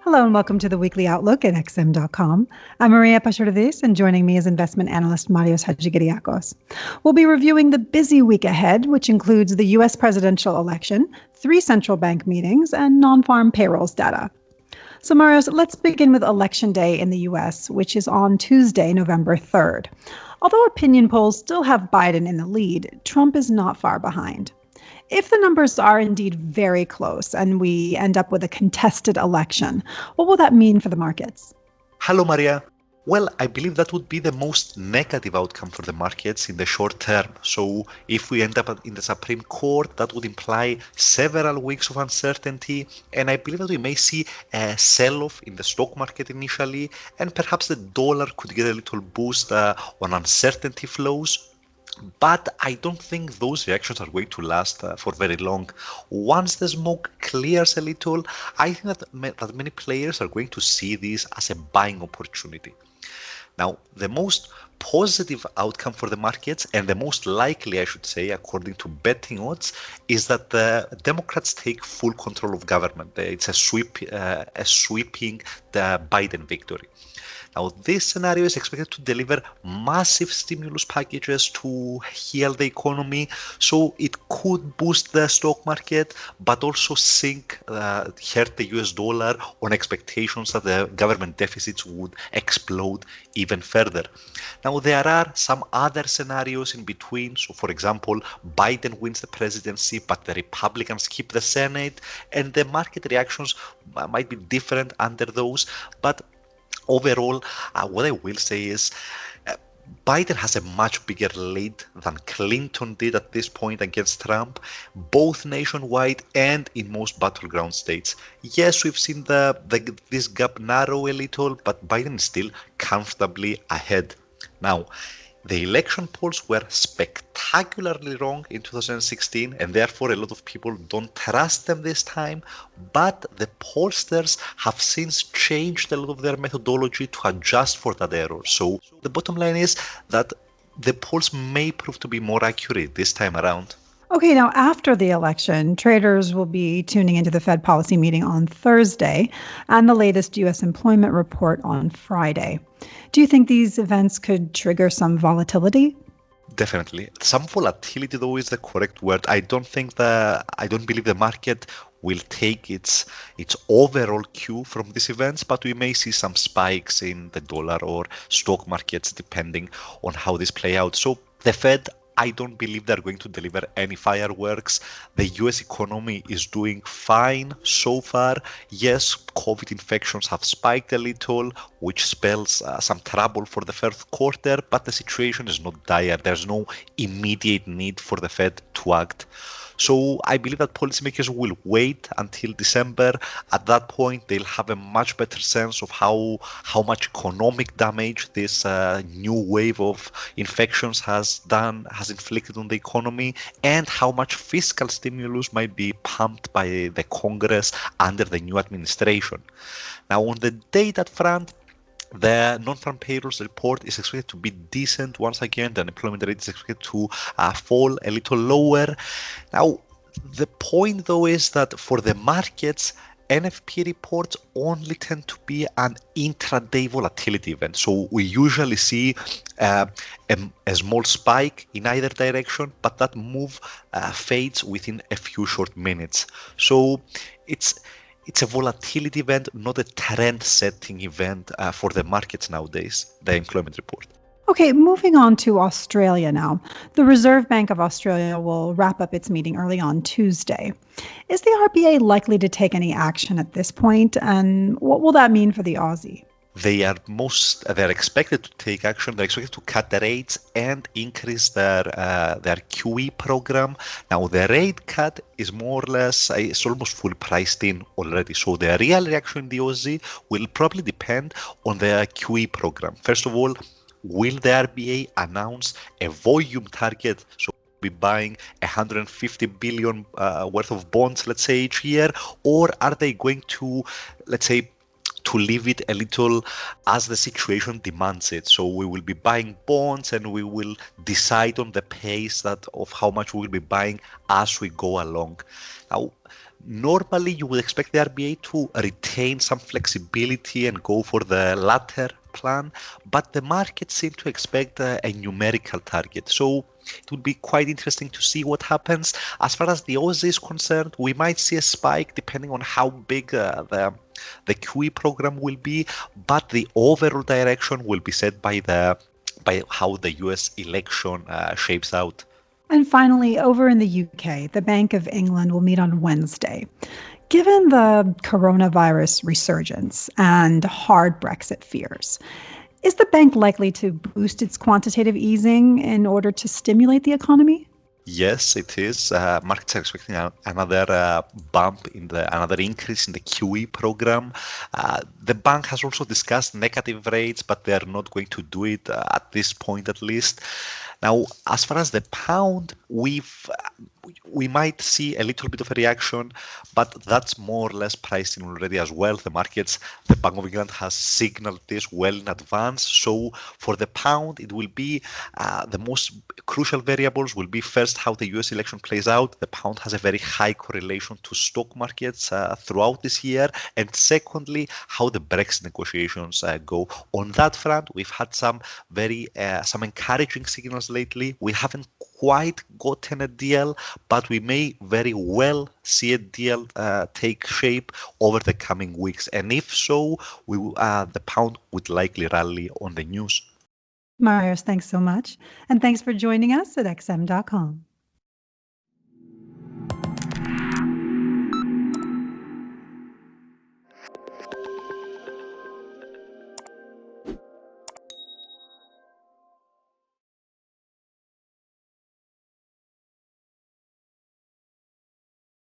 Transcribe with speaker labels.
Speaker 1: Hello and welcome to the Weekly Outlook at XM.com. I'm Maria Pachordes, and joining me is investment analyst Marios Hadjikyriacos. We'll be reviewing the busy week ahead, which includes the U.S. presidential election, 3 central bank meetings, and non-farm payrolls data. So Marios, let's begin with Election Day in the U.S., which is on Tuesday, November 3rd. Although opinion polls still have Biden in the lead, Trump is not far behind. If the numbers are indeed very close and we end up with a contested election, what will that mean for the markets?
Speaker 2: Hello, Maria. Well, I believe that would be the most negative outcome for the markets in the short term. So if we end up in the Supreme Court, that would imply several weeks of uncertainty. And I believe that we may see a sell-off in the stock market initially, and perhaps the dollar could get a little boost on uncertainty flows. But I don't think those reactions are going to last for very long. Once the smoke clears a little, I think that many players are going to see this as a buying opportunity. Now, the most positive outcome for the markets, and the most likely, I should say, according to betting odds, is that the Democrats take full control of government. It's a sweeping the Biden victory. Now, this scenario is expected to deliver massive stimulus packages to heal the economy, so it could boost the stock market, but also hurt the US dollar on expectations that the government deficits would explode even further. Now, there are some other scenarios in between. So, for example, Biden wins the presidency, but the Republicans keep the Senate, and the market reactions might be different under those. But overall, what I will say is Biden has a much bigger lead than Clinton did at this point against Trump, both nationwide and in most battleground states. Yes, we've seen this gap narrow a little, but Biden is still comfortably ahead. Now, the election polls were spectacularly wrong in 2016, and therefore a lot of people don't trust them this time. But the pollsters have since changed a lot of their methodology to adjust for that error. So the bottom line is that the polls may prove to be more accurate this time around.
Speaker 1: Okay, now after the election, traders will be tuning into the Fed policy meeting on Thursday and the latest U.S. employment report on Friday. Do you think these events could trigger some volatility?
Speaker 2: Definitely. Some volatility, though, is the correct word. I don't believe the market will take its overall cue from these events, but we may see some spikes in the dollar or stock markets depending on how this play out. So the Fed, I don't believe they're going to deliver any fireworks. The US economy is doing fine so far. Yes, COVID infections have spiked a little, which spells some trouble for the first quarter, but the situation is not dire. There's no immediate need for the Fed to act. So I believe that policymakers will wait until December. At that point, they'll have a much better sense of how much economic damage this new wave of infections has inflicted on the economy, and how much fiscal stimulus might be pumped by the Congress under the new administration. Now, on the data front, the non-farm payrolls report is expected to be decent once again. The unemployment rate is expected to fall a little lower. Now, the point though is that for the markets, NFP reports only tend to be an intraday volatility event. So we usually see a small spike in either direction, but that move fades within a few short minutes. So it's a volatility event, not a trend-setting event for the markets nowadays, the employment report.
Speaker 1: Okay, moving on to Australia now. The Reserve Bank of Australia will wrap up its meeting early on Tuesday. Is the RBA likely to take any action at this point, and what will that mean for the Aussie?
Speaker 2: They're expected to take action. They're expected to cut the rates and increase their QE program. Now, the rate cut is more or less, it's almost fully priced in already. So the real reaction in the Aussie will probably depend on the QE program. First of all, will the RBA announce a volume target? So be buying 150 billion worth of bonds, let's say, each year, or are they going to, let's say, to leave it a little as the situation demands it? So we will be buying bonds and we will decide on the pace of how much we will be buying as we go along. Now, Normally, you would expect the RBA to retain some flexibility and go for the latter plan, but the market seems to expect a numerical target. So it would be quite interesting to see what happens. As far as the Aussie is concerned, we might see a spike depending on how big the QE program will be, but the overall direction will be set by how the US election shapes out.
Speaker 1: And finally, over in the UK, the Bank of England will meet on Wednesday. Given the coronavirus resurgence and hard Brexit fears, is the bank likely to boost its quantitative easing in order to stimulate the economy?
Speaker 2: Yes, it is. Markets are expecting another another increase in the QE program. The bank has also discussed negative rates, but they are not going to do it at this point, at least. Now, as far as the pound, we might see a little bit of a reaction, but that's more or less priced in already as well. The Bank of England has signaled this well in advance. So for the pound, it will be the most crucial variables will be first how the US election plays out. The pound has a very high correlation to stock markets throughout this year. And secondly, how the Brexit negotiations go. On that front, we've had some encouraging signals lately. We haven't quite gotten a deal, but we may very well see a deal take shape over the coming weeks. And if so, the pound would likely rally on the news.
Speaker 1: Marios, thanks so much. And thanks for joining us at XM.com.